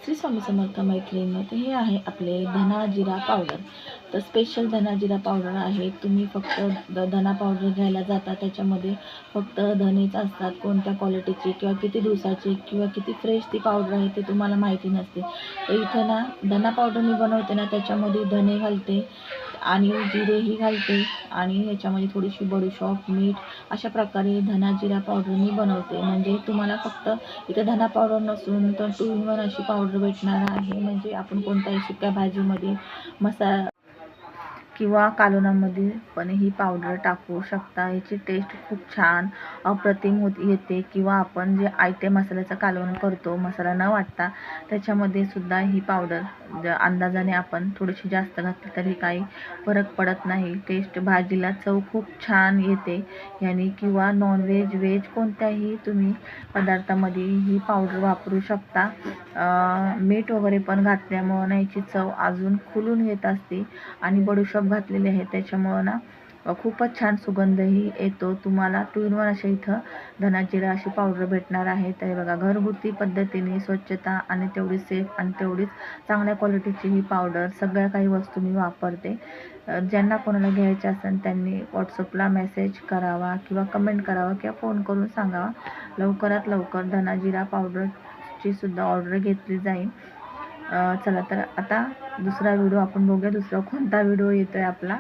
श्री स्वामी समर्थ मैत्रिणी. तर हे आहे आपले धना जिरा पावडर. तर स्पेशल धना जिरा पावडर आहे. तुम्ही फक्त धना पावडर घ्यायला जाता, त्याच्यामध्ये फक्त धनेच असतात. कोणत्या क्वालिटीची किंवा किती दिवसाची किंवा किती फ्रेश ती पावडर आहे ते तुम्हाला माहिती नसते. तर इथं ना धना पावडर मी बनवते ना, त्याच्यामध्ये धने घालते आणि जिरेही घालते आणि याच्यामध्ये थोडीशी बडीशॉप, मीठ अशा प्रकारे धना जिरा पावडर मी बनवते. म्हणजे तुम्हाला फक्त इथं धना पावडर नसून तर 2 in 1 अशी पावडर भेटणार आहे. म्हणजे आपण कोणत्याही सुक्या भाजीमध्ये मसाला किंवा कालवणामध्ये पण ही पावडर टाकू शकता. याची टेस्ट खूप छान अप्रतिम येते. किंवा आपण जे आयते मसाल्याचं कालवण करतो मसाला न वाटता, त्याच्यामध्ये सुद्धा ही पावडर अंदाजाने आपण थोडीशी जास्त घातली तरी काही फरक पडत नाही. टेस्ट भाजीला चव खूप छान येते याने. किंवा नॉनव्हेज व्हेज कोणत्याही तुम्ही पदार्थामध्ये ही पावडर वापरू शकता. मीठ वगैरे पण घातल्यामुळं ना याची चव अजून खुलून येत असते आणि बडीशॉप घातलेली आहे त्याच्यामुळं ना खूपच छान सुगंधही येतो. तुम्हाला 2 in 1 अशा इथं धना जिरा अशी पावडर भेटणार आहे. तर बघा, घरगुती पद्धतीने स्वच्छता आणि तेवढी सेफ आणि तेवढीच चांगल्या क्वालिटीची ही पावडर सगळ्या काही वस्तू मी वापरते. ज्यांना कोणाला घ्यायचे असेल त्यांनी व्हॉट्सअपला मेसेज करावा किंवा कमेंट करावा किंवा फोन करून सांगावा. लवकरात लवकर धना जिरा पावडरची सुद्धा ऑर्डर घेतली जाईल. चला तर आता दुसरा व्हिडिओ आपण बघूया. दुसरा कोणता व्हिडिओ येतोय आपला.